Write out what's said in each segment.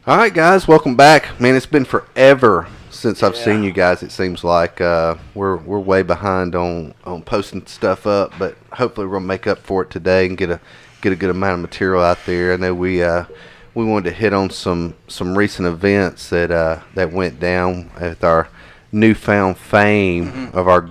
All right, guys, welcome back. Man, it's been forever since I've seen you guys. It seems like we're way behind on posting stuff up, but hopefully we're gonna make up for it today and get a good amount of material out there. I know we wanted to hit on some recent events that went down with our newfound fame of our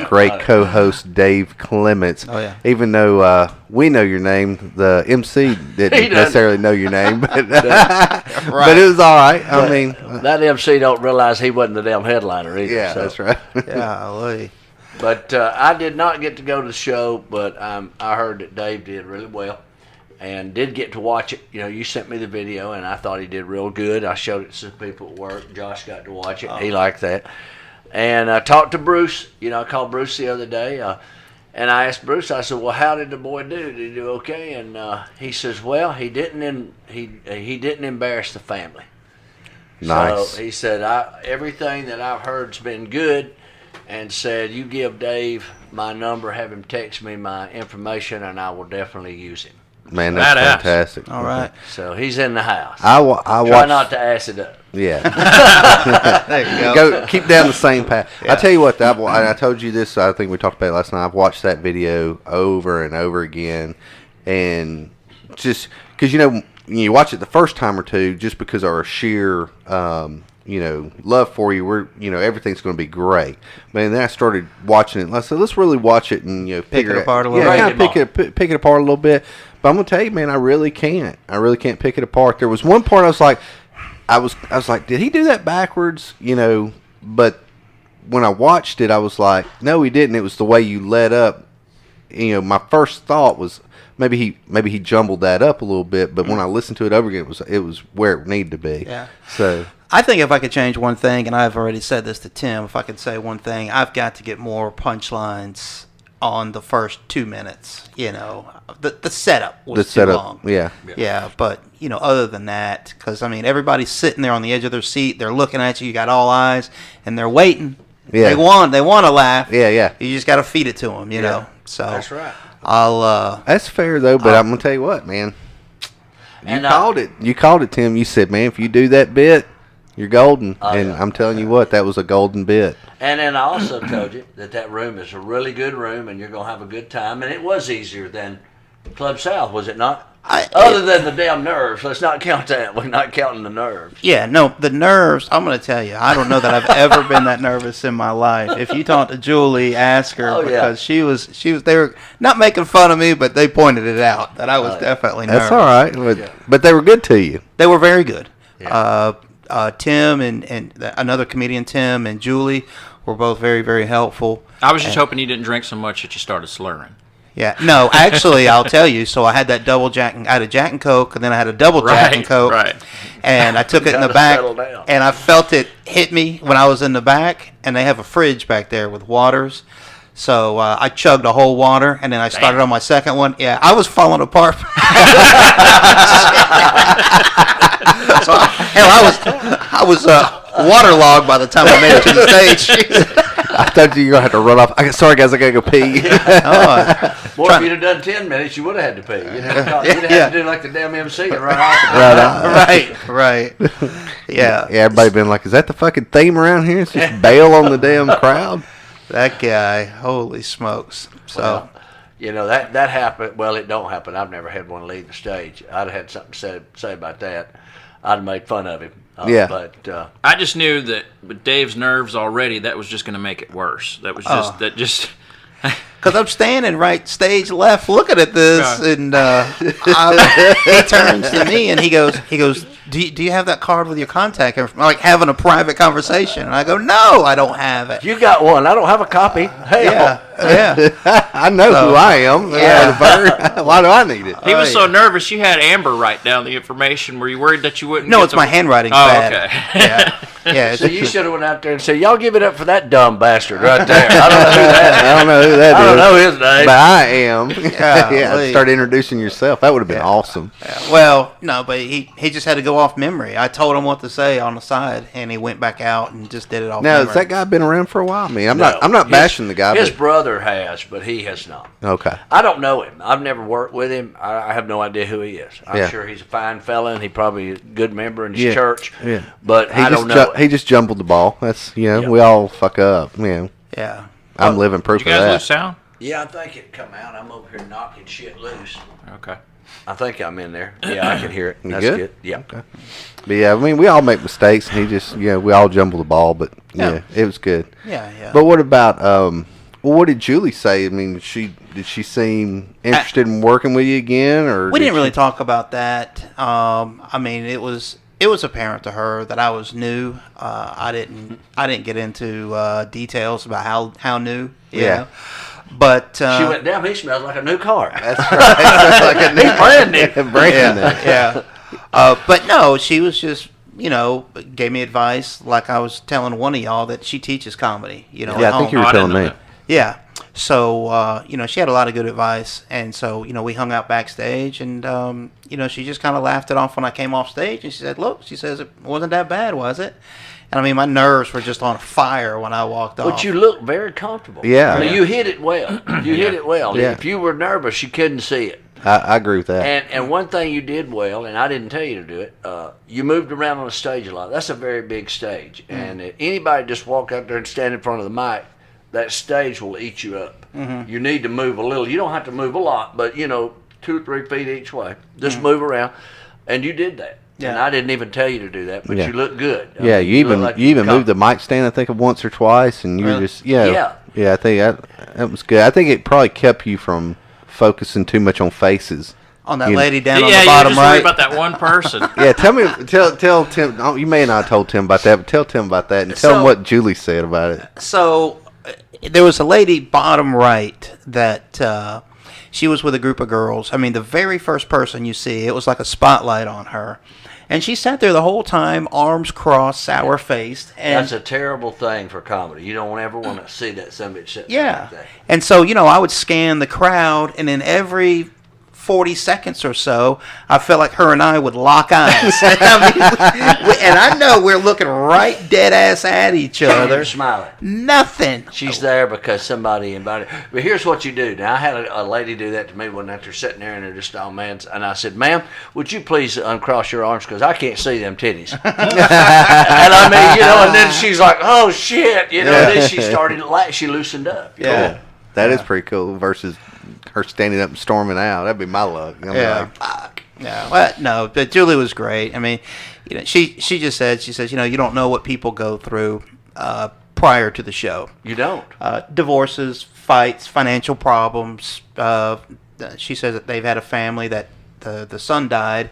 great co-host Dave Clements. Oh yeah. Even though we know your name, the MC didn't necessarily know your name, but but it was all right. I mean, that MC don't realize he wasn't the damn headliner either. Yeah, that's right. Yeah, but I did not get to go to the show, but I heard that Dave did really well. And did get to watch it. You know, you sent me the video, and I thought he did real good. I showed it to some people at work. Josh got to watch it. He liked that. And I talked to Bruce. You know, I called Bruce the other day, and I asked Bruce. I said, "Well, how did the boy do? Did he do okay?" And he says, "Well, he didn't. He didn't embarrass the family." Nice. So he said, "Everything that I've heard's been good." And said, "You give Dave my number, have him text me my information, and I will definitely use him." Man, that's fantastic. All right. So he's in the house. Try not to ass it up. Yeah. There you go. Keep down the same path. Yeah. I tell you what, I told you this, I think we talked about it last night. I've watched that video over and over again. And just because, you watch it the first time or two, just because of our sheer, love for you, everything's going to be great. Man, then I started watching it. And I said, let's really watch it and, pick it apart a little bit. Yeah, kind of pick it apart a little bit. But I'm gonna tell you, man, I really can't pick it apart. There was one part I was like, did he do that backwards? But when I watched it, I was like, no, he didn't. It was the way you led up. My first thought was maybe he jumbled that up a little bit. But when I listened to it over again, it was where it needed to be. Yeah. So I think if I could change one thing, and I've already said this to Tim, if I could say one thing, I've got to get more punchlines on the first 2 minutes. The setup was too long. Yeah, but other than that, because everybody's sitting there on the edge of their seat, they're looking at you, you got all eyes, and they're waiting. Yeah. They want to laugh. Yeah. You just got to feed it to them. So that's right. That's fair though, but I'm gonna tell you what, man. Called it. You called it, Tim. You said, man, if you do that bit, you're golden. I'm telling you what, that was a golden bit. And then I also told you that room is a really good room, and you're going to have a good time. And it was easier than Club South, was it not? Other than the damn nerves. Let's not count that. We're not counting the nerves. Yeah, no, the nerves, I'm going to tell you, I don't know that I've ever been that nervous in my life. If you talk to Julie, ask her, because she was, they were not making fun of me, but they pointed it out that I was definitely nervous. That's all right, but they were good to you. They were very good. Yeah. Tim and another comedian, Tim, and Julie were both very, very helpful. I was just hoping you didn't drink so much that you started slurring. Yeah, no, actually, I'll tell you. So I had that double Jack, I had a Jack and Coke, and then I had a double Jack and Coke. Right. And I took it in the back, and I felt it hit me when I was in the back. And they have a fridge back there with waters. So I chugged a whole water, and then I started on my second one. Yeah, I was falling apart. So I was waterlogged by the time I made it to the stage. I thought you were going to have to run off. Sorry, guys, I got to go pee. Boy, if you'd have done 10 minutes, you would have had to pee. You'd have to do like the damn MC and run off. Right. Yeah. Yeah, everybody been like, is that the fucking theme around here? It's just bail on the damn crowd. That guy, holy smokes. So, that happened. Well, it don't happen. I've never had one leave the stage. I'd have had something to say about that. I'd have made fun of him. But I just knew that with Dave's nerves already, that was just going to make it worse. That was just because I'm standing right stage left looking at this, and he turns to me and he goes, do you have that card with your contact information? Like having a private conversation. And I go, no, I don't have it. You got one. I don't have a copy. Hey, yeah. I know who I am. Yeah. Why do I need it? He was so nervous, you had Amber write down the information. Were you worried that you wouldn't? No, it's my handwriting. Bad. Okay. Yeah. So you should have went out there and said, y'all give it up for that dumb bastard right there. I don't know who that is. I don't know his name. But I am. Yeah. Start introducing yourself. That would have been awesome. Yeah. Well, no, but he just had to go off memory. I told him what to say on the side, and he went back out and just did it off memory. Now, has that guy been around for a while? I mean, I'm not bashing the guy. His brother brother has, but he has not. Okay. I don't know him. I've never worked with him. I have no idea who he is. I'm sure he's a fine fella, and he's probably a good member in his church. Yeah. But I don't know. He just jumbled the ball. That's we all fuck up. Yeah. I'm living proof Did you of guys that. lose sound? Yeah, I think it come out. I'm over here knocking shit loose. Okay. I think I'm in there. Yeah, I can hear it. That's good? good. Yeah. Okay. But yeah, I mean, we all make mistakes, and he just, we all jumble the ball, but it was good. Yeah. But what about, what did Julie say? I mean, did she seem interested in working with you again, or we didn't really talk about that. I mean, it was apparent to her that I was new. I didn't get into details about how new. Yeah. But she went, damn, he smells like a new car. That's right. Like a new brand new. brand new. Yeah. But no, she was just, gave me advice like I was telling one of y'all that she teaches comedy, Yeah, I think you were telling me. Yeah. So, she had a lot of good advice. And so, we hung out backstage and, she just kind of laughed it off when I came off stage. And she said, look, she says, it wasn't that bad, was it? And I mean, my nerves were just on fire when I walked off. But you look very comfortable. Yeah. I mean, you hit it well. You hit it well. Yeah. If you were nervous, you couldn't see it. I agree with that. And one thing you did well, and I didn't tell you to do it, you moved around on the stage a lot. That's a very big stage. And if anybody just walk out there and stand in front of the mic, that stage will eat you up. You need to move a little. You don't have to move a lot, but, 2 or 3 feet each way. Just move around. And you did that. Yeah. And I didn't even tell you to do that, but you look good. I mean, you even moved the mic stand, I think, once or twice, and you were just I think that was good. I think it probably kept you from focusing too much on faces. On that lady down on the you bottom just right. worried about that one person. Tell Tim. Oh, you may not have told Tim about that, but tell Tim about that, and tell him what Julie said about it. So there was a lady bottom right that she was with a group of girls. I mean, the very first person you see, it was like a spotlight on her. And she sat there the whole time, arms crossed, sour-faced. And that's a terrible thing for comedy. You don't ever want to see that somebody sitting yeah. like that. And so, I would scan the crowd, and then every 40 seconds or so, I felt like her and I would lock eyes. And I know we're looking right dead ass at each other. You're smiling. Nothing. She's there because somebody invited her. But here's what you do. Now, I had a lady do that to me one night. They're sitting there and they're just all man. And I said, ma'am, would you please uncross your arms because I can't see them titties. And I mean, and then she's like, oh, shit. And then she started, she loosened up. Yeah. Cool. That is pretty cool versus her standing up and storming out. That'd be my luck. I'm like, fuck. No, but Julie was great. I mean, she just said, you don't know what people go through prior to the show. You don't. Divorces, fights, financial problems. She says that they've had a family that the son died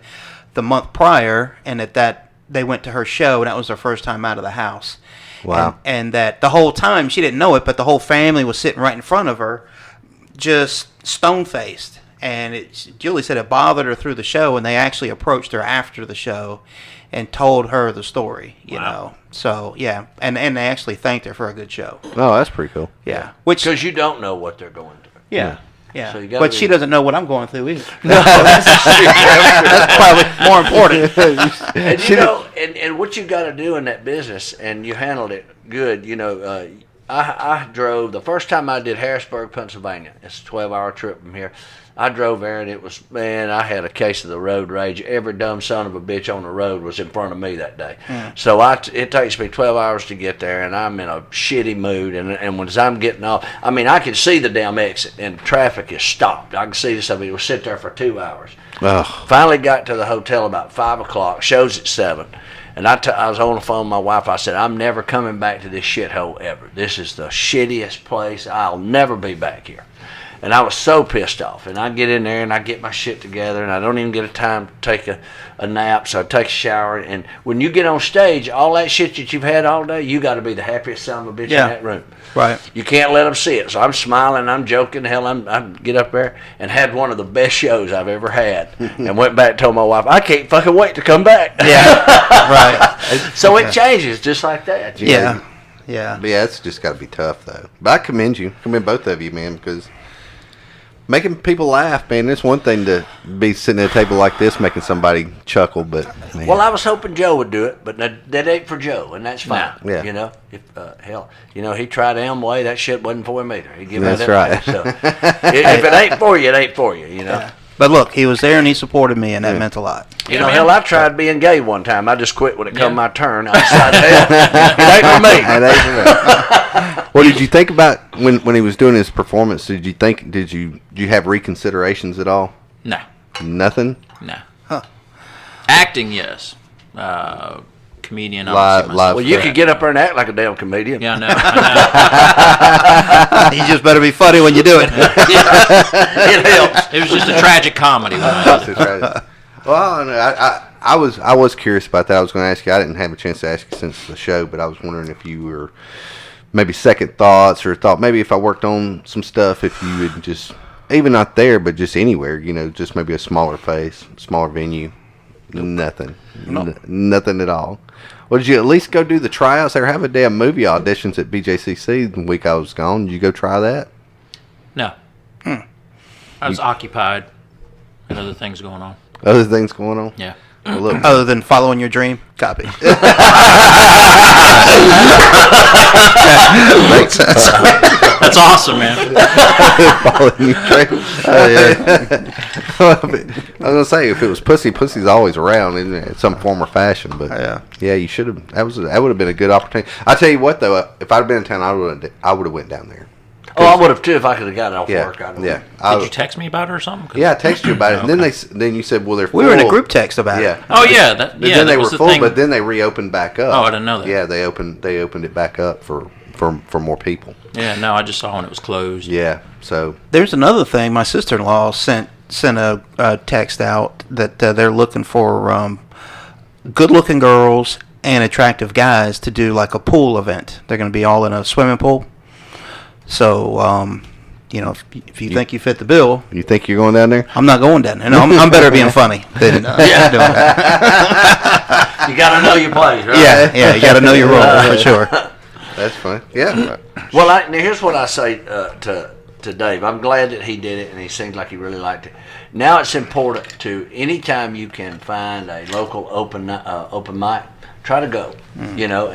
the month prior, and that they went to her show, and that was their first time out of the house. Wow. And that the whole time, she didn't know it, but the whole family was sitting right in front of her, just stone-faced. And Julie said it bothered her through the show, and they actually approached her after the show and told her the story, you know. So, yeah. And they actually thanked her for a good show. Oh, that's pretty cool. Yeah. Because you don't know what they're going through. Yeah. Yeah. So but she doesn't know what I'm going through either. No, that's probably more important. And, and what you got to do in that business, and you handled it good, I drove, the first time I did Harrisburg, Pennsylvania. It's a 12-hour trip from here. I drove there, and it was, man, I had a case of the road rage. Every dumb son of a bitch on the road was in front of me that day. So it takes me 12 hours to get there, and I'm in a shitty mood. And when I'm getting off, I mean, I can see the damn exit, and traffic is stopped. I can see this. Somebody will sit there for 2 hours. Ugh. Finally got to the hotel about 5 o'clock. Show's at 7. And I was on the phone with my wife. I said, I'm never coming back to this shithole ever. This is the shittiest place. I'll never be back here. And I was so pissed off. And I get in there and I get my shit together, and I don't even get a time to take a nap, so I take a shower. And when you get on stage, all that shit that you've had all day, you got to be the happiest son of a bitch in that room. Right. You can't let them see it. So I'm smiling, I'm joking. Hell, I get up there and had one of the best shows I've ever had. And went back and told my wife, I can't fucking wait to come back. Yeah. Right. So it changes just like that. Yeah. Yeah. But yeah, it's just got to be tough, though. But I commend you. Commend both of you, man, because, making people laugh, man. It's one thing to be sitting at a table like this making somebody chuckle, but man. Well, I was hoping Joe would do it, but that ain't for Joe, and that's fine. Yeah. You know, if hell, you know, he tried Amway. That shit wasn't for him either. He give That's that right. So if it ain't for you, it ain't for you. You know. Yeah. But look, he was there and he supported me, and that meant a lot. You know, hell, I tried being gay one time. I just quit when it come my turn. I decided, hell, it ain't for me. It ain't for me. What did you think about when he was doing his performance? Did you have reconsiderations at all? No. Nothing? No. Huh. Acting, yes. Comedian, Live Well, you could get up there and act like a damn comedian. Yeah, I know. You just better be funny when you do it. It helps. It was just a tragic comedy. Well, I was curious about that. I was going to ask you. I didn't have a chance to ask you since the show, but I was wondering if you were maybe second thoughts or thought maybe if I worked on some stuff, if you would just, even not there, but just anywhere, you know, just maybe a smaller place, smaller venue. Nothing. No. Nothing at all. Well, did you at least go do the tryouts? They were having damn movie auditions at BJCC the week I was gone. Did you go try that? No. I was occupied. Had other things going on. Other things going on? Yeah. Well, look, Other than following your dream, copy. makes sense. That's awesome, man. Following your dream. I was gonna say if it was pussy's always around in some form or fashion. But yeah, you should have. That would have been a good opportunity. I tell you what though, if I'd have been in town, I would have went down there. Oh, I would have too if I could have gotten off work. Yeah. Did you text me about it or something? Yeah, I texted you about it. And then you said, well, they're full. We were in a group text about Yeah. it. Oh yeah. But then they were full, but then they reopened back up. Oh, I didn't know that. Yeah, they opened it back up for more people. Yeah, no, I just saw when it was closed. Yeah, so There's another thing. My sister-in-law sent a text out that they're looking for good-looking girls and attractive guys to do like a pool event. They're going to be all in a swimming pool. So, you know, if you think you fit the bill, you think you're going down there? I'm not going down there. No, I'm better being funny than doing that. You got to know your place, right? Yeah, you got to know your role for sure. That's fine. Yeah. Well, now here's what I say to Dave. I'm glad that he did it, and he seems like he really liked it. Now it's important to anytime you can find a local open mic, try to go. You know,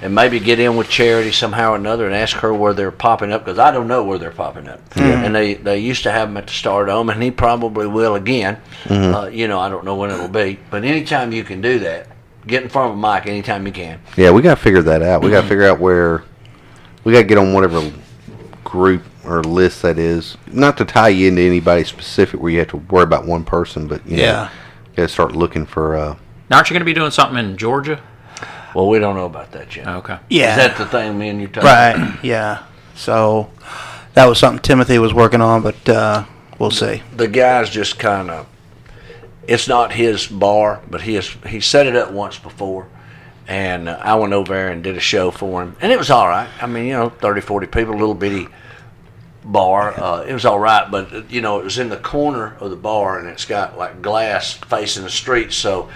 and maybe get in with Charity somehow or another and ask her where they're popping up, because I don't know where they're popping up. And they used to have them at the Stardome, and he probably will again. You know, I don't know when it'll be, but anytime you can do that, get in front of a mic anytime you can. Yeah, we got to figure that out. We got to figure out where we got to get on whatever group or list that is. Not to tie you into anybody specific where you have to worry about one person, but you know, you got to start looking for. Now, aren't you going to be doing something in Georgia? Well, we don't know about that yet. Okay. Yeah. Is that the thing me and you talking Right, yeah. So that was something Timothy was working on, but we'll see. The guy's just kind of, it's not his bar, but he set it up once before, and I went over there and did a show for him, and it was all right. I mean, you know, 30, 40 people, a little bitty bar. It was all right, but, you know, it was in the corner of the bar, and it's got, like, glass facing the street, so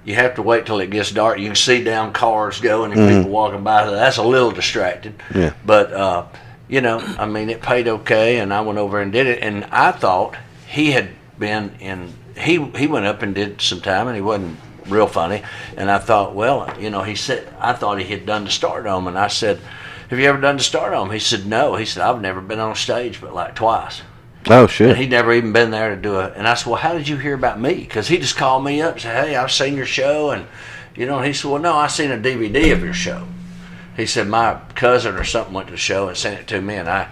you have to wait till it gets dark. You can see down cars going and people walking by. That's a little distracting. Yeah. But, you know, I mean, it paid okay, and I went over and did it. And I thought he had been in, he went up and did some time, and he wasn't real funny. And I thought, well, you know, he said, I thought he had done the Stardome. And I said, have you ever done the Stardome? He said, no. He said, I've never been on stage but like twice. Oh, shit. And he'd never even been there to do it. And I said, well, how did you hear about me? Because he just called me up and said, hey, I've seen your show. And, you know, he said, well, no, I seen a DVD of your show. He said, my cousin or something went to the show and sent it to me, and I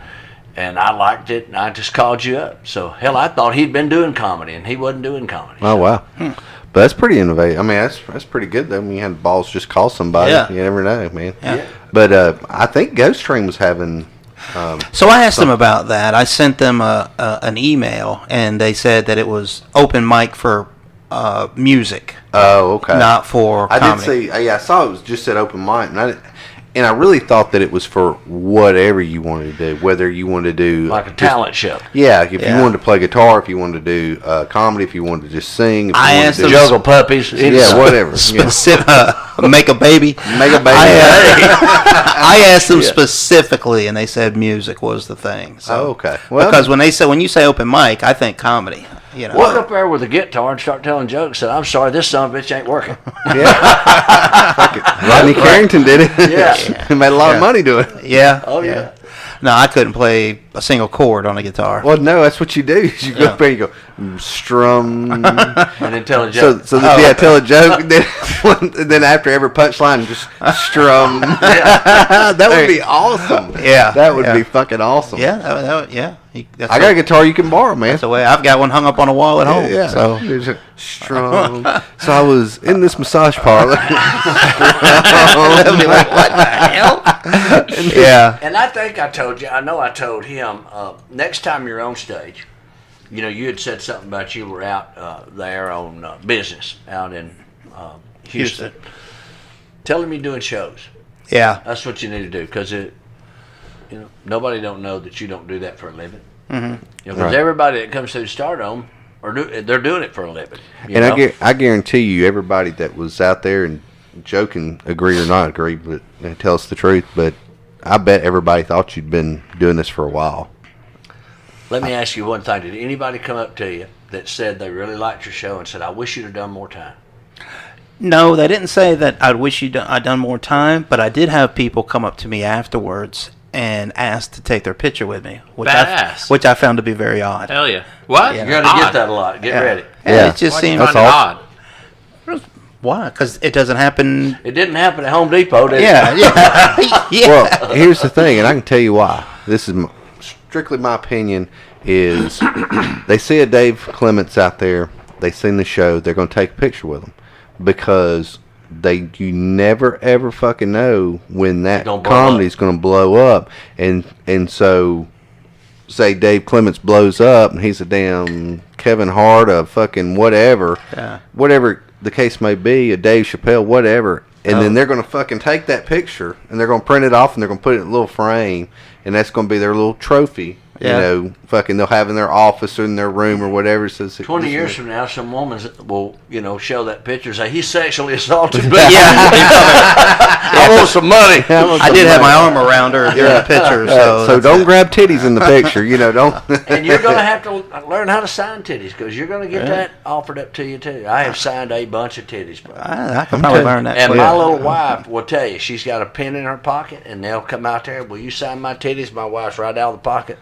liked it, and I just called you up. So, hell, I thought he'd been doing comedy, and he wasn't doing comedy. Oh, wow. But that's pretty innovative. I mean, that's pretty good, though. When you had balls just call somebody. Yeah. You never know, man. Yeah. But I think Ghost Train was having... So I asked them about that. I sent them an email, and they said that it was open mic for music. Oh, okay. Not for comedy. I did see... I saw it was just said open mic, and I really thought that it was for whatever you wanted to do, whether you wanted to do... Like a talent show. Yeah, if you wanted to play guitar, if you wanted to do comedy, if you wanted to just sing, if you I wanted asked to them- do Juggle puppies. yeah, whatever. Specific, Make a baby. Make a baby. I asked them specifically, and they said music was the thing. So, okay. Well, because when you say open mic, I think comedy. You know, walk up there with a guitar and start telling jokes. Said, "I'm sorry, this son of a bitch ain't working." Yeah. Rodney Carrington did it. Yeah. He made a lot of money doing it. Yeah. Oh yeah. No, I couldn't play a single chord on a guitar. Well, no, that's what you do. You go up there and you go, strum. And then tell a joke. Tell a joke. And then after every punchline, just strum. That would be awesome. Yeah. That would be fucking awesome. Yeah. I got a guitar you can borrow, man. That's the way. I've got one hung up on a wall at home. Yeah. So strum. So I was in this massage parlor. I'll be like, what the hell? Yeah. And I think I told you. I know I told him. Next time you're on stage, you know, you had said something about you were out there on business out in Houston. Tell him you're doing shows. Yeah. That's what you need to do, because nobody don't know that you don't do that for a living. Mm-hmm. Because everybody that comes through Stardome, they're doing it for a living. I guarantee you, everybody that was out there and joking, agree or not agree, but tell us the truth. But I bet everybody thought you'd been doing this for a while. Let me ask you one thing. Did anybody come up to you that said they really liked your show and said, "I wish you'd have done more time"? No, they didn't say that I wish I'd done more time, but I did have people come up to me afterwards and ask to take their picture with me, which I found to be very odd. Hell yeah. What? You're going to get that a lot. Get ready. Yeah. It just seemed odd. Why? Because it doesn't happen. It didn't happen at Home Depot, did it? Yeah. Well, here's the thing, and I can tell you why. This is strictly my opinion, is they see a Dave Clements out there, they seen the show, they're going to take a picture with him, because you never ever fucking know when that comedy's going to blow up, and so say Dave Clements blows up and he's a damn Kevin Hart, a fucking whatever the case may be, a Dave Chappelle, whatever, and then they're going to fucking take that picture and they're going to print it off and they're going to put it in a little frame, and that's going to be their little trophy. Yeah. You know, fucking they'll have in their office or in their room or whatever. So 20 years from now, some woman will, show that picture and say, "He's sexually assaulted me." I want some money. I did have my arm around her during the picture. So don't grab titties in the picture. Don't. And you're going to have to learn how to sign titties, because you're going to get that offered up to you, too. I have signed a bunch of titties, bro. I can probably learn that. And my little wife will tell you, she's got a pen in her pocket, and they'll come out there, "Will you sign my titties?" My wife's right out of the pocket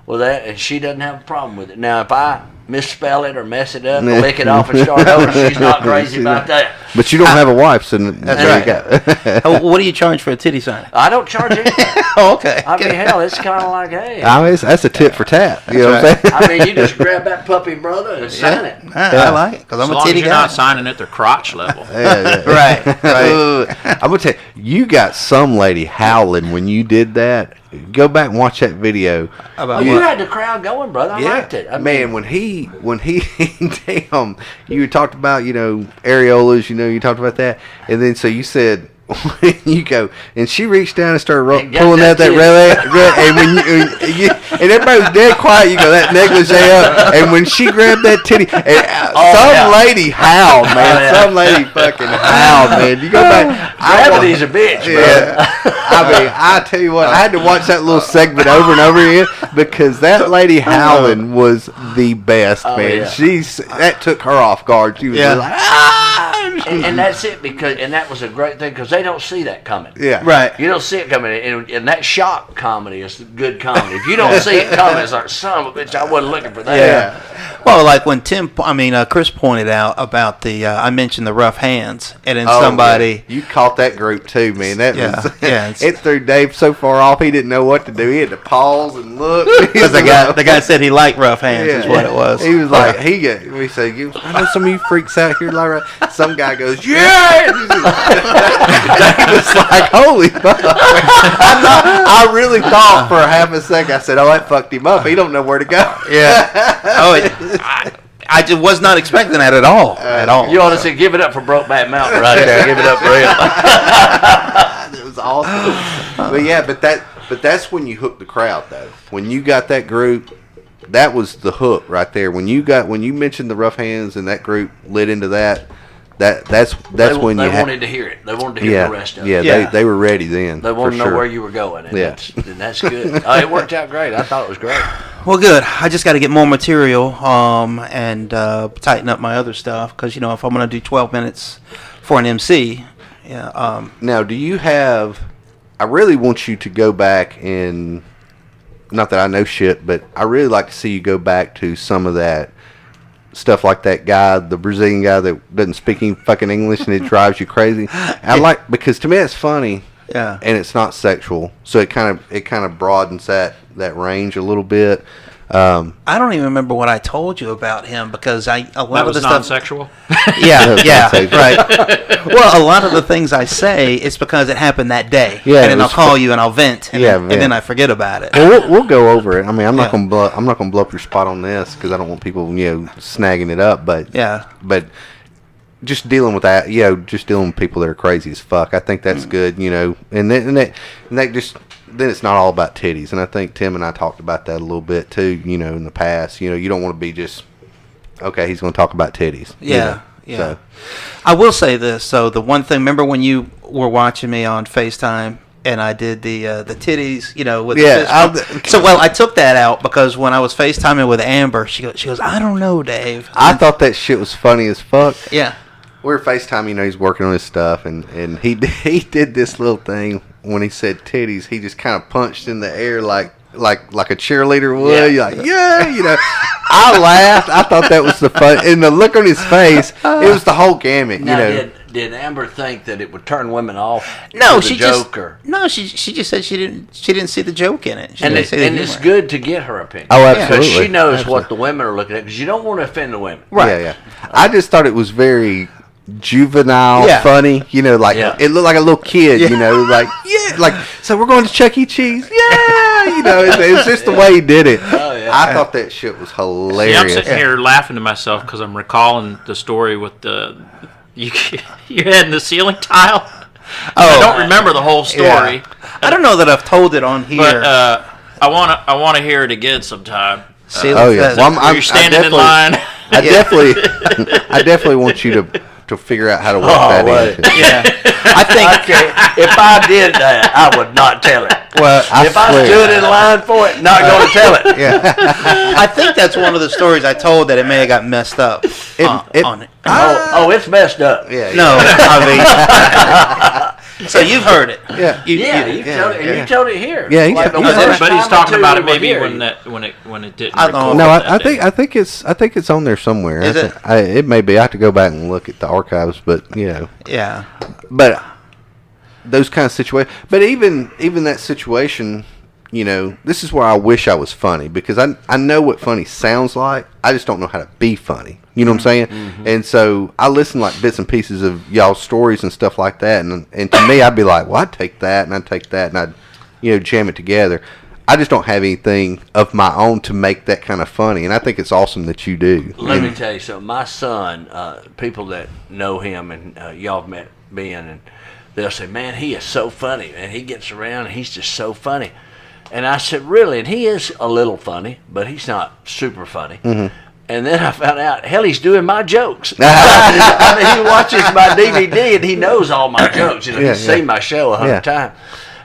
with that, and she doesn't have a problem with it. Now, if I misspell it or mess it up, or lick it off and start over, she's not crazy about that. But you don't have a wife, so that's right. What do you charge for a titty sign? I don't charge anything. Oh, okay. I mean, hell, it's kind of like, hey. That's a tit for tat. You know what I'm saying? I mean, you just grab that puppy brother and sign it. I like it, because I'm a titty guy. As long as you're not signing at their crotch level. Right. I'm going to tell you got some lady howling when you did that. Go back and watch that video. You had the crowd going, brother. I liked it. When he damn, you talked about, areolas, you talked about that. And then so you said, you go, and she reached down and started pulling out that red, and when and everybody was dead quiet, you go, that negligee up, and when she grabbed that titty, and lady howled, man. Some lady fucking howled, man. You go back. Gravity's a bitch, man. I tell you what, I had to watch that little segment over and over again, because that lady howling was the best, man. That took her off guard. She was just like, and that's it, and that was a great thing, because they don't see that coming. Yeah. Right. You don't see it coming, and that shock comedy is good comedy. If you don't see it coming, it's like, son of a bitch, I wasn't looking for that. Yeah. Well, like when Chris pointed out about I mentioned the rough hands, and then somebody... Yeah. You caught that group too, man. That was... it threw Dave so far off, he didn't know what to do. He had to pause and look. Because the guy said he liked rough hands, is what it was. He was like, we say, I know some of you freaks out here like that. Some guy goes, yeah! Dave was like, holy fuck. I really thought for a half a second, I said, that fucked him up. He don't know where to go. Yeah. I just was not expecting that at all. You ought to say, give it up for Brokeback Mountain right there. Give it up for him. It was awesome. But that's when you hook the crowd, though. When you got that group, that was the hook right there. When you mentioned the rough hands and that group lit into that, that's when they wanted to hear it. They wanted to hear the rest of it. Yeah, they were ready then. They wanted to know where you were going, and that's good. It worked out great. I thought it was great. Well, good. I just got to get more material and tighten up my other stuff because if I'm going to do 12 minutes for an MC, Now, do you have? I really want you to go back and, not that I know shit, but I really like to see you go back to some of that stuff, like that guy, the Brazilian guy that doesn't speak any fucking English and it drives you crazy. Because to me it's funny, and it's not sexual, so it kind of broadens that range a little bit. I don't even remember what I told you about him because a lot of the stuff non-sexual. Right. Well, a lot of the things I say it's because it happened that day, and then I'll call you and I'll vent, and then I forget about it. Well, we'll go over it. I mean, I'm not gonna blow up your spot on this because I don't want people snagging it up. But just dealing with that, just dealing with people that are crazy as fuck. I think that's good, and that just. Then it's not all about titties, and I think Tim and I talked about that a little bit too. In the past, you don't want to be just okay. He's going to talk about titties. Yeah. So. I will say this. So the one thing, remember when you were watching me on FaceTime and I did the titties, with I took that out because when I was FaceTiming with Amber, she goes, I don't know, Dave. I thought that shit was funny as fuck. Yeah. We were FaceTime, he's working on his stuff, and he did this little thing when he said titties. He just kind of punched in the air like a cheerleader would. You're like, I laughed. I thought that was the fun, and the look on his face, it was the whole gamut. Now, did Amber think that it would turn women off? No, she just said she didn't see the joke in it. And it's good to get her opinion. Oh, absolutely. Because she knows what the women are looking at. Because you don't want to offend the women. Right. Yeah. I just thought it was very juvenile, funny, it looked like a little kid, so we're going to Chuck E. Cheese, it's just the way he did it. I thought that shit was hilarious. See, I'm sitting here laughing to myself because I'm recalling the story with you had in the ceiling tile. I don't remember the whole story. I don't know that I've told it on here, but I want to hear it again sometime. You're standing in line. I definitely want you to figure out how to work that in. I think if I did that, I would not tell it. Well, if I stood in line for it, not going to tell it. I think that's one of the stories I told that it may have got messed up on it. It's messed up. No, I mean. So you've heard it. You told it here. Yeah, everybody's talking about it. Maybe when it didn't. I think it's on there somewhere. Is it? It may be. I have to go back and look at the archives, but Yeah. But those kind of situations. But even that situation, this is where I wish I was funny because I know what funny sounds like. I just don't know how to be funny. You know what I'm saying? Mm-hmm. And so I listen like bits and pieces of y'all's stories and stuff like that. And to me, I'd be like, well, I'd take that and I'd take that and I'd, jam it together. I just don't have anything of my own to make that kind of funny. And I think it's awesome that you do. Let me tell you something. My son, people that know him and y'all have met Ben, and they'll say, man, he is so funny. And he gets around and he's just so funny. And I said, really? And he is a little funny, but he's not super funny. Mm-hmm. And then I found out, hell, he's doing my jokes. I mean, he watches my DVD and he knows all my jokes. He's seen my show 100 times.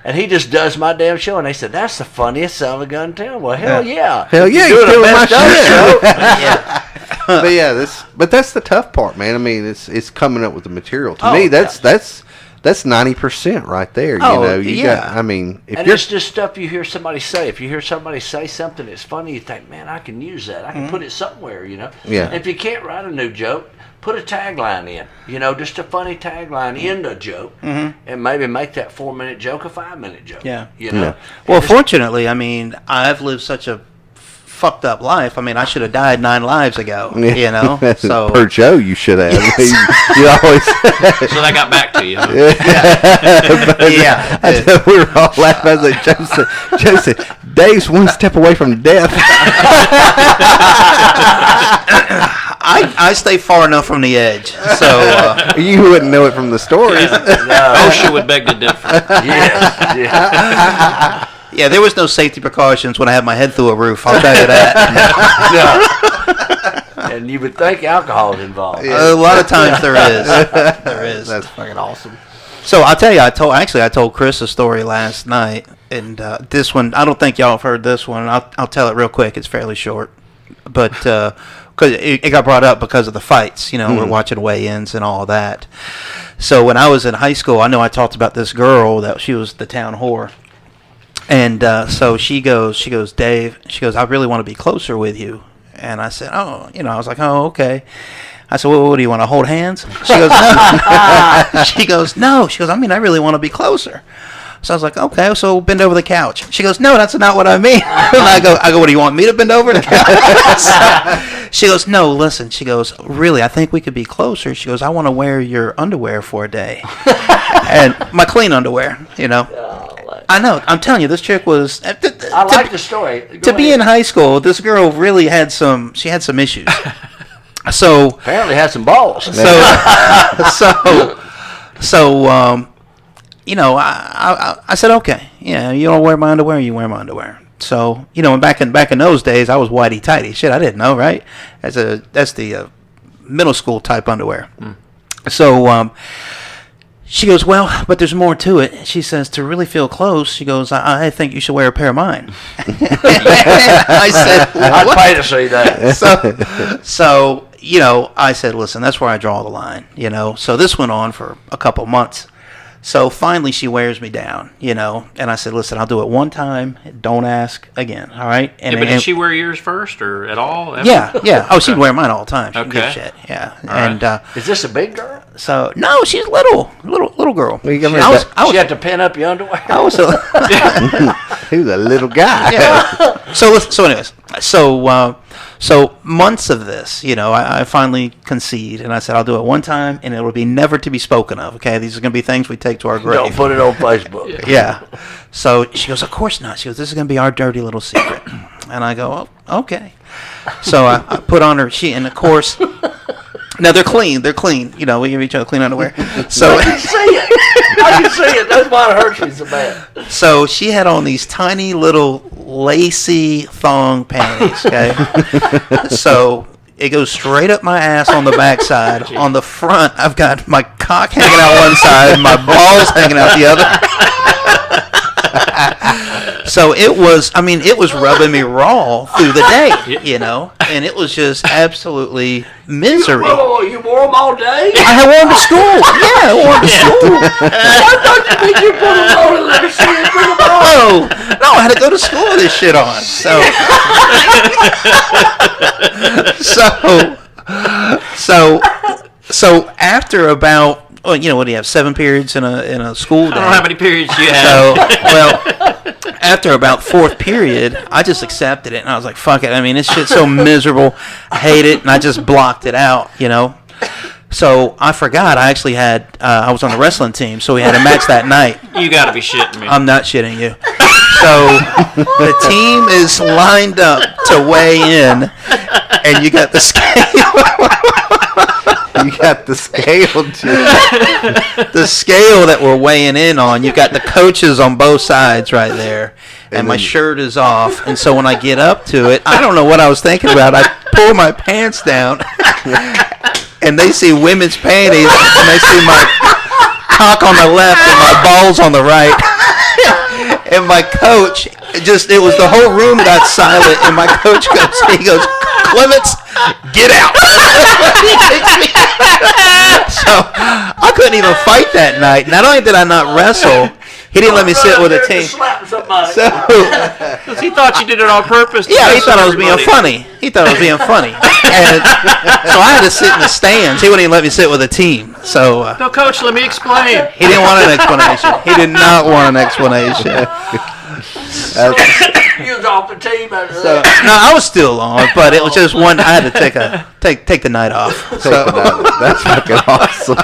And he just does my damn show. And they said, that's the funniest son of a gun in town. Well, hell yeah. Hell yeah, you're doing my show. But that's the tough part, man. I mean, it's coming up with the material. To me, that's 90% right there. It's just stuff you hear somebody say. If you hear somebody say something that's funny, you think, man, I can use that. I can put it somewhere, Yeah. And if you can't write a new joke, put a tagline in. Just a funny tagline in the joke, and maybe make that 4-minute joke a 5-minute joke. Yeah. Yeah. Well, fortunately, I mean, I've lived such a fucked up life. I mean, I should have died 9 lives ago. So per Joe, you should have. You always. So that got back to you. Huh? We were all laughing. I was like, Joseph, Dave's one step away from death. I stay far enough from the edge, so you wouldn't know it from the stories. OSHA would beg to differ. Yeah, there was no safety precautions when I had my head through a roof. I'll tell you that. And you would think alcohol is involved. A lot of times there is. There is. That's fucking awesome. So I'll tell you, I told Chris a story last night, and this one, I don't think y'all have heard this one. I'll tell it real quick. It's fairly short, but because it got brought up because of the fights. We're watching weigh-ins and all that. So when I was in high school, I know I talked about this girl that she was the town whore, and so she goes, Dave, she goes, I really want to be closer with you, and I said, I was like, oh, okay. I said, well, what do you want to hold hands? She goes, no. She goes, no. She goes, I really want to be closer. So I was like, okay, so bend over the couch. She goes, no, that's not what I mean. And I go, what do you want me to bend over the couch? So she goes, no, listen. She goes, really, I think we could be closer. She goes, I want to wear your underwear for a day. And my clean underwear, I know. I'm telling you, this chick was. I like the story. To be in high school, this girl really had some issues. So apparently had some balls. I said, okay, yeah, you don't wear my underwear, you wear my underwear. So and back in those days, I was whitey tighty. Shit, I didn't know, right? That's the middle school type underwear. So she goes, well, but there's more to it. She says, to really feel close, she goes, I think you should wear a pair of mine. I said, I'd pay to see that. So I said, listen, that's where I draw the line, So this went on for a couple months. So finally she wears me down, and I said, listen, I'll do it one time. Don't ask again, all right? But did she wear yours first or at all? Ever? Yeah. Oh, she'd wear mine all the time. She didn't give a shit. Yeah. All and right. Is this a big girl? So no, she's little girl. She had to pin up your underwear. I was he was a little guy. Yeah. So anyways, so months of this, I finally concede, and I said, I'll do it one time, and it will be never to be spoken of, okay? These are going to be things we take to our grave. Don't put it on Facebook. Yeah. So she goes, of course not. She goes, this is going to be our dirty little secret. And I go, oh, okay. So I put on her sheet, and of course, now they're clean. We give each other clean underwear. So I can see it. That's why it hurts me so bad. So she had on these tiny little lacy thong panties, okay? So it goes straight up my ass on the backside. On the front, I've got my cock hanging out one side, my balls hanging out the other. So it was rubbing me raw through the day, and it was just absolutely misery. You wore them all day? I had worn to school. Yeah, I wore them to school. I thought you put them on and let her see it, bring them on. No, I had to go to school with this shit on. So after about, what do you have, 7 periods in a school day? I don't know how many periods you have. After about 4th period, I just accepted it, and I was like, fuck it. This shit's so miserable. I hate it, and I just blocked it out, So I forgot I actually had, I was on the wrestling team, so we had a match that night. You got to be shitting me. I'm not shitting you. So the team is lined up to weigh in, and you got the scale. You got the scale, too. The scale that we're weighing in on. You've got the coaches on both sides right there. And my shirt is off. And so when I get up to it, I don't know what I was thinking about. I pull my pants down, and they see women's panties, and they see my cock on the left and my balls on the right. And my coach, it was the whole room got silent, and my coach goes, Clements, get out. So I couldn't even fight that night. Not only did I not wrestle, he didn't let me sit with a team. So he thought you did it on purpose. Yeah, he thought I was being funny. And so I had to sit in the stands. He wouldn't even let me sit with a team. So no, coach, let me explain. He didn't want an explanation. He did not want an explanation. You was off the team after that. No, I was still on, but it was just one. I had to take the night off. That's fucking awesome.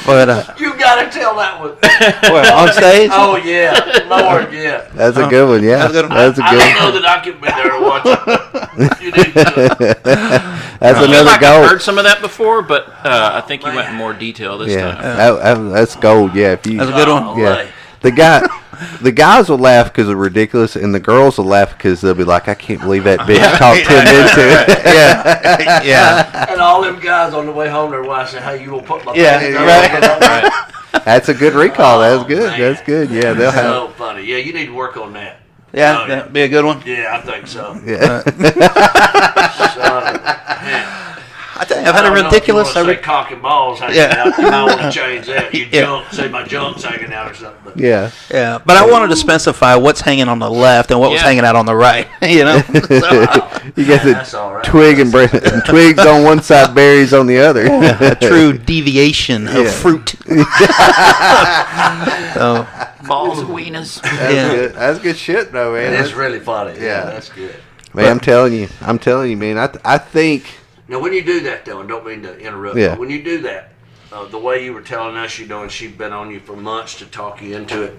But you gotta tell that one. On stage? Oh yeah, Lord, yeah. That's a good one. Yeah, that's a good one. I don't know that I could be there to watch it. You need to. That's another like gold. I've heard some of that before, but I think you went in more detail this time. That's gold. Yeah, that's a good one. Yeah. The guys will laugh because it's ridiculous, and the girls will laugh because they'll be like, "I can't believe that bitch talked him into it." Yeah. And all them guys on the way home, their wife said, "Hey, you gonna put my Yeah, right. That's a good recall. That's good. Man. That's good. Yeah, they'll have. So funny. Yeah, you need to work on that. Yeah, that'd be a good one. Yeah, I think so. Yeah. I tell you, I've had a ridiculous. Say cock and balls hanging out. You might want to change that. You say my junk's hanging out or something. But. Yeah. Yeah, but I wanted to specify what's hanging on the left and what was hanging out on the right. You know, You got the twig and twigs on one side, berries on the other. a true deviation of fruit. So, Balls and wieners. That's good shit, though, man. It's really funny. Yeah. That's good. Man, I'm telling you, man. I think. Now, when you do that, though, and don't mean to interrupt, but when you do that, the way you were telling us, and she's been on you for months to talk you into it,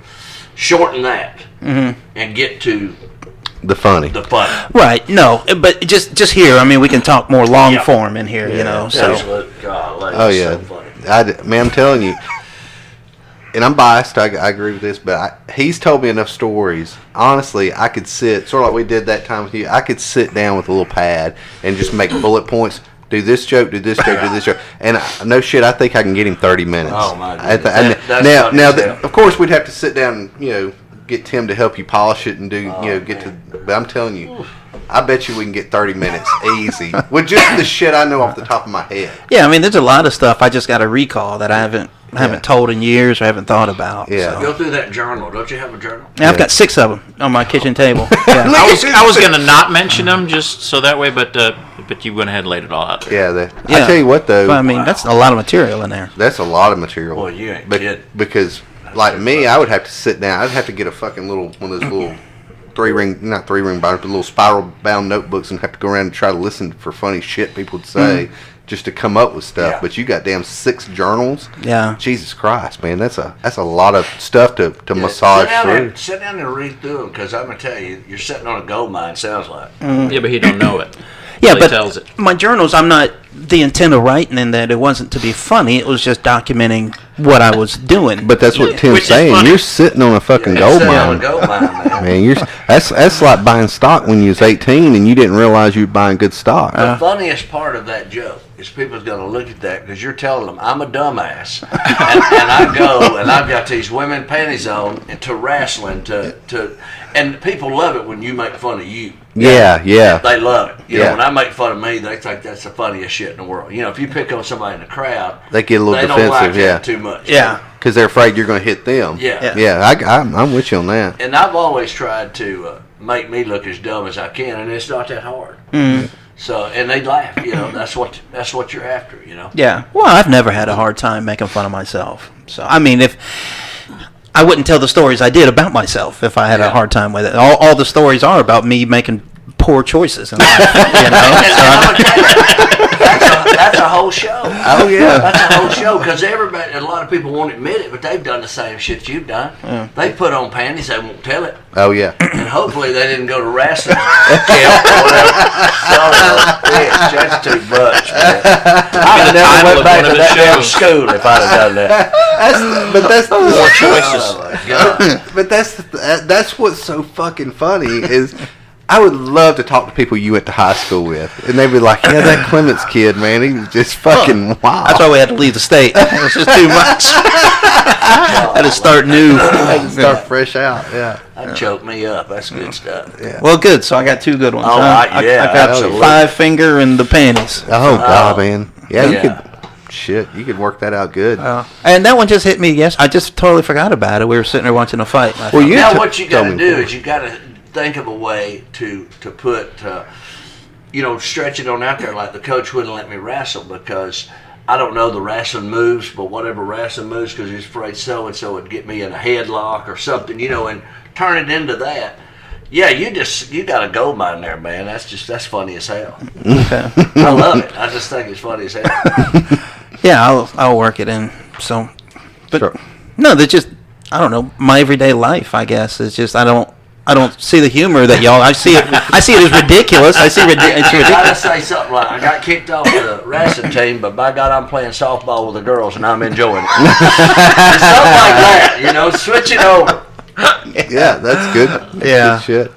shorten that and get to the funny. Right. No, but just here. I mean, we can talk more long form in here. You know. So. Oh yeah. So funny. Man, I'm telling you. And I'm biased. I agree with this, but he's told me enough stories. Honestly, I could sit, sort of like we did that time with you. I could sit down with a little pad and just make bullet points. Do this joke, do this joke, do this joke. And no shit, I think I can get him 30 minutes. Oh, my goodness. Now, of course, we'd have to sit down and, get Tim to help you polish it and do, but I'm telling you, I bet you we can get 30 minutes easy with just the shit I know off the top of my head. Yeah, I mean, there's a lot of stuff I just got to recall that I haven't told in years or haven't thought about. Yeah. So. Go through that journal. Don't you have a journal? Yeah, I've got 6 of them on my kitchen table. Yeah. I was gonna not mention them just so that way, but you went ahead and laid it all out there. Yeah. I tell you what, though. But, I mean, that's a lot of material in there. That's a lot of material. Boy, you ain't kidding. Because, like me, I would have to sit down. I'd have to get a fucking one of those little not three ring binders, but little spiral bound notebooks and have to go around and try to listen for funny shit people would say just to come up with stuff. Yeah. But you got damn 6 journals. Yeah. Jesus Christ, man, that's a lot of stuff to massage through. Sit down and read through them, because I'm gonna tell you, you're sitting on a gold mine. Sounds like. Yeah, but he don't know it. Yeah, but tells it. My journals, I'm not the intent of writing in that it wasn't to be funny. It was just documenting what I was doing. But that's what Tim's saying. You're sitting on a fucking gold mine. Man, that's like buying stock when you was 18 and you didn't realize you were buying good stock. The funniest part of that joke is people's going to look at that because you're telling them I'm a dumbass, and I go and I've got these women panties on and to wrestling and people love it when you make fun of you. Yeah. They love it. You know, when I make fun of me, they think that's the funniest shit in the world. If you pick on somebody in the crowd, they get a little defensive. Don't like that too much. Yeah. Because they're afraid you're going to hit them. Yeah. I'm with you on that. And I've always tried to make me look as dumb as I can, and it's not that hard. So, and they laugh. That's what you're after. Yeah. Well, I've never had a hard time making fun of myself. So, I mean, if I wouldn't tell the stories I did about myself if I had a hard time with it. All the stories are about me making poor choices in life. That's a whole show. Oh yeah, that's a whole show because a lot of people won't admit it, but they've done the same shit you've done. Yeah. They put on panties, they won't tell it. Oh yeah, and hopefully they didn't go to wrestling camp or whatever. That's too much, man. I'd have never went back to that damn school if I'd have done that. That's the more choices. But that's what's so fucking funny is. I would love to talk to people you went to high school with, and they'd be like, "Yeah, that Clements kid, man, he was just fucking wild." That's why we had to leave the state. It was just too much. Had to start new. Had to start fresh out. Yeah, that choked me up. That's good stuff. Yeah. Well, good. So I got 2 good ones. I got absolutely. 5 finger and the panties. Oh God, man. Yeah, you could. Shit, you could work that out good. And that one just hit me. Yes, I just totally forgot about it. We were sitting there watching a fight. Now what you got to do is you got to think of a way to put, stretch it on out there. Like the coach wouldn't let me wrestle because I don't know the wrestling moves, but whatever wrestling moves, because he's afraid so-and-so would get me in a headlock or something, and turn it into that. Yeah, you got a gold mine there, man. That's funny as hell. Okay. I love it. I just think it's funny as hell. Yeah, I'll work it in. So, but sure. No, that's just I don't know. My everyday life, I guess, is just I don't I don't see the humor that y'all. I see it as ridiculous. I see it's ridiculous. I gotta say something like I got kicked off the wrestling team, but by God, I'm playing softball with the girls and I'm enjoying it. Something like that, switch it over. Yeah, that's good. Yeah. Good shit.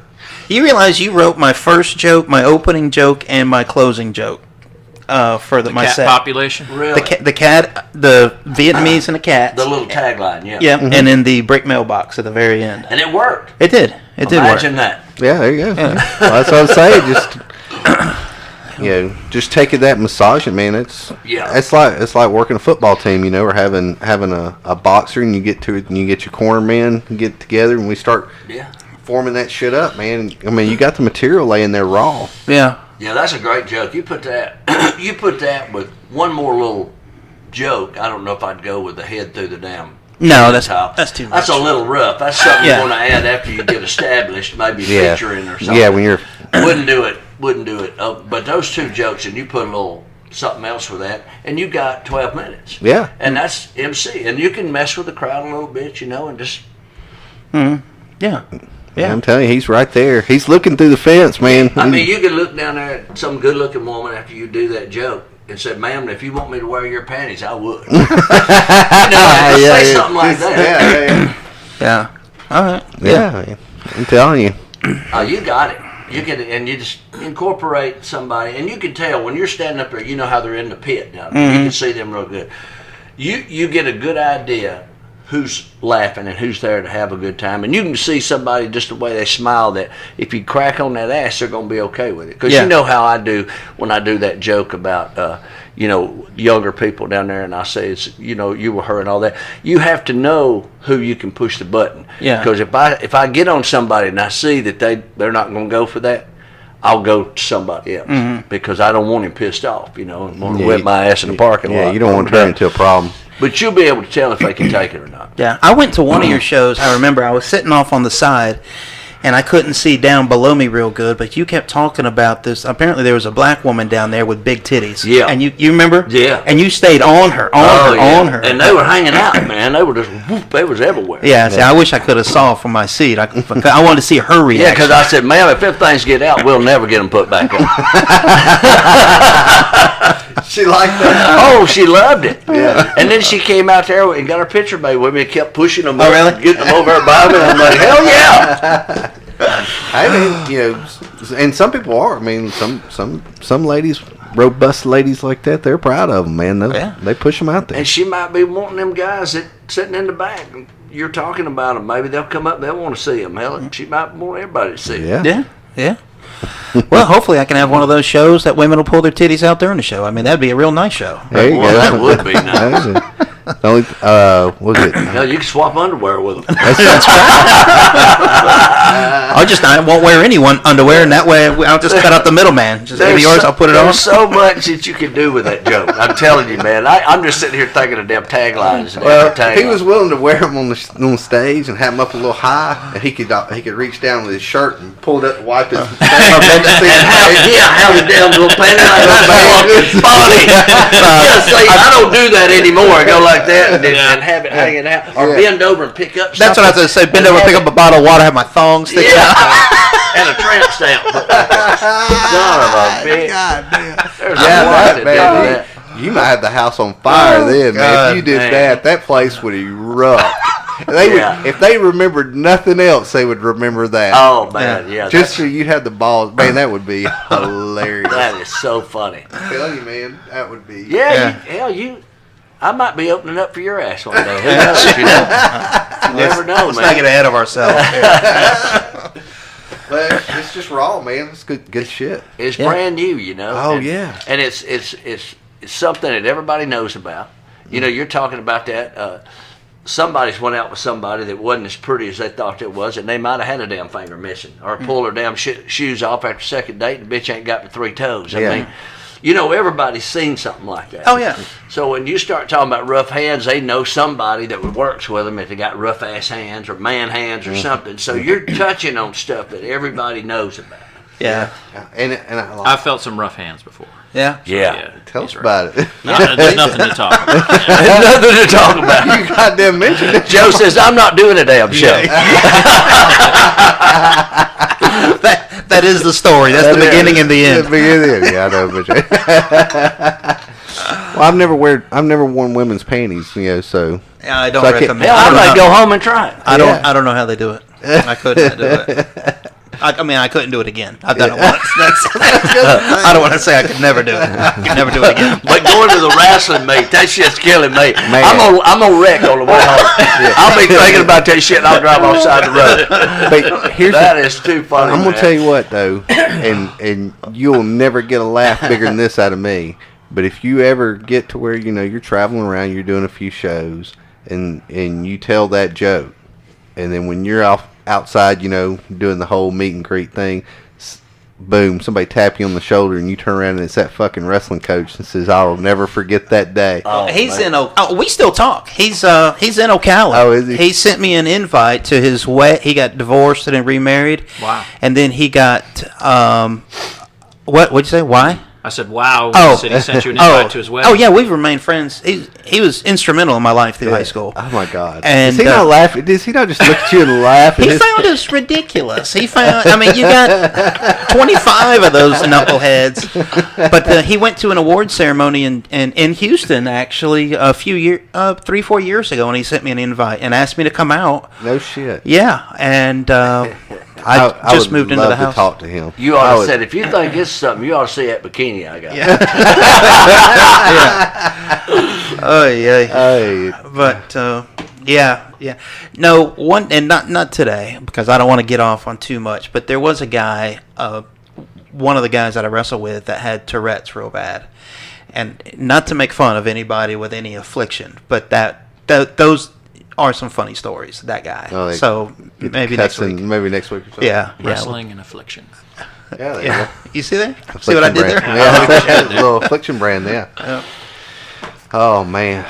You realize you wrote my first joke, my opening joke, and my closing joke for my cat set. Population. Really? The cat, the Vietnamese and the cat. The little tagline, yeah. Yeah, and then the brick mailbox at the very end. And it worked. It did. It did work. Imagine that. Yeah, there you go. Yeah. Well, that's what I'm saying. Just just taking that, massaging, man. It's like working a football team, or having a boxer, and you get your corner man and get together, and we start forming that shit up, man. I mean, you got the material laying there raw. Yeah. Yeah, that's a great joke. You put that with one more little joke. I don't know if I'd go with the head through the damn. No, that's too much. That's a little rough. That's something you want to add after you get established, maybe featuring or something. Yeah, when you're wouldn't do it. But those two jokes, and you put a little something else with that, and you got 12 minutes. Yeah, and that's MC, and you can mess with the crowd a little bit, and just. Yeah. Yeah, I'm telling you, he's right there. He's looking through the fence, man. I mean, you could look down there at some good-looking woman after you do that joke and say, "Ma'am, if you want me to wear your panties, I would." Say something like that. Yeah. All right. Yeah. I'm telling you. Oh, you got it. You can, and you just incorporate somebody, and you can tell when you're standing up there. You know how they're in the pit down there. You can see them real good. You get a good idea who's laughing and who's there to have a good time, and you can see somebody just the way they smile, that if you crack on that ass, they're going to be okay with it. Because you know how I do when I do that joke about younger people down there, and I say it's you were her and all that. You have to know who you can push the button. Yeah. Because if I get on somebody and I see that they're not going to go for that, I'll go to somebody else because I don't want him pissed off. And want to whip my ass in the parking lot. Yeah, you don't want to turn it into a problem. But you'll be able to tell if they can take it or not. Yeah, I went to one of your shows. I remember I was sitting off on the side, and I couldn't see down below me real good, but you kept talking about this. Apparently there was a black woman down there with big titties. Yeah. And you remember? Yeah. And you stayed on her. On her. And they were hanging out, man. They were just, they was everywhere. Yeah, see, I wish I could have saw from my seat. I wanted to see her reaction. Yeah, because I said, ma'am, if them things get out, we'll never get them put back up. She liked that. Oh, she loved it. Yeah. And then she came out there and got her picture made with me and kept pushing them up, really? getting them over by me. I'm like, hell yeah. I mean, and some people are. I mean, some ladies, robust ladies like that, they're proud of them, man. They push them out there. And she might be wanting them guys that sitting in the back. You're talking about them. Maybe they'll come up. They'll want to see them. Hell, she might want everybody to see them. Yeah. Well, hopefully I can have one of those shows that women will pull their titties out during the show. I mean, that'd be a real nice show. There you go. That would be nice. Only, was it? Hell, you can swap underwear with them. That's right. I won't wear any underwear, and that way I'll just cut out the middleman. Just give me yours, I'll put it on. There's so much that you can do with that joke. I'm telling you, man. I'm just sitting here thinking of damn taglines. He was willing to wear them on the stage and have them up a little high, and he could reach down with his shirt and pull it up to wipe his face. How the damn little panty like that's funny. I don't do that anymore. I go like that and have it hanging out, or bend over and pick up. That's what I was going to say. Bend over, pick up a bottle of water, have my thongs stick out, and a tramp stamp. Son of a bitch. God damn. There's you might have the house on fire then, man. If you did that place would erupt. If they remembered nothing else, they would remember that. Oh man, yeah. Just so you had the balls, man. That would be hilarious. That is so funny. I'm telling you, man, that would be. Yeah. I might be opening up for your ass one day. Who knows? You never know, Let's not get ahead of ourselves. But it's just raw, man. It's good shit. It's brand new, Oh, yeah. And it's something that everybody knows about. You're talking about that. Somebody's went out with somebody that wasn't as pretty as they thought it was, and they might have had a damn finger missing, or pulled her damn shoes off after second date, and the bitch ain't got but 3 toes. I mean, everybody's seen something like that. Oh, yeah. So when you start talking about rough hands, they know somebody that works with them if they got rough ass hands or man hands or something. So you're touching on stuff that everybody knows about. Yeah. And I've felt some rough hands before. Yeah. Tell us about it. There's nothing to talk about. There's nothing to talk about. You goddamn mentioned it. Joe says, I'm not doing a damn show. That is the story. That's the beginning and the end. The beginning. Yeah, I know. But well, I've never worn women's panties, so. Yeah, I don't so recommend. I might go home and try it. I don't know how they do it. I couldn't do it. I couldn't do it again. I've done it once. I don't want to say I could never do it. I could never do it again. But going to the wrestling, mate, that shit's killing me. I'm gonna wreck on the way home. I'll be thinking about that shit and I'll drive offside the road. But that is too funny. I'm gonna tell you what though, and you'll never get a laugh bigger than this out of me. But if you ever get to where you're traveling around, you're doing a few shows, and you tell that joke, and then when you're outside, doing the whole meet and greet thing, boom, somebody tap you on the shoulder and you turn around and it's that fucking wrestling coach and says, "I'll never forget that day." He's man. We still talk. He's in Ocala. Oh, is he? He sent me an invite to his wedding. He got divorced and then remarried. Wow. And then he got what'd you say? Why? I said, wow. He said he sent you an invite to his wedding. Oh, yeah, we've remained friends. He was instrumental in my life through high school. Oh, my God. And, does he not laugh? Does he not just look at you and laugh? He found us ridiculous. You got 25 of those knuckleheads. But he went to an award ceremony in Houston, actually, 3-4 years ago, and he sent me an invite and asked me to come out. No shit. Yeah, and I just moved into the house. To talk to him. You ought to said, if you think it's something, you ought to see that bikini I got. Yeah. Oh yeah. Hey. But yeah. No one, and not today because I don't want to get off on too much. But there was a guy, one of the guys that I wrestled with that had Tourette's real bad, and not to make fun of anybody with any affliction, but those are some funny stories. That guy. Oh, so maybe next week. Maybe next week or something. Yeah. Wrestling and affliction. Yeah. There Yeah. You see that? Affliction See what I did brand. there? Yeah, a little affliction brand. Yeah. Oh man.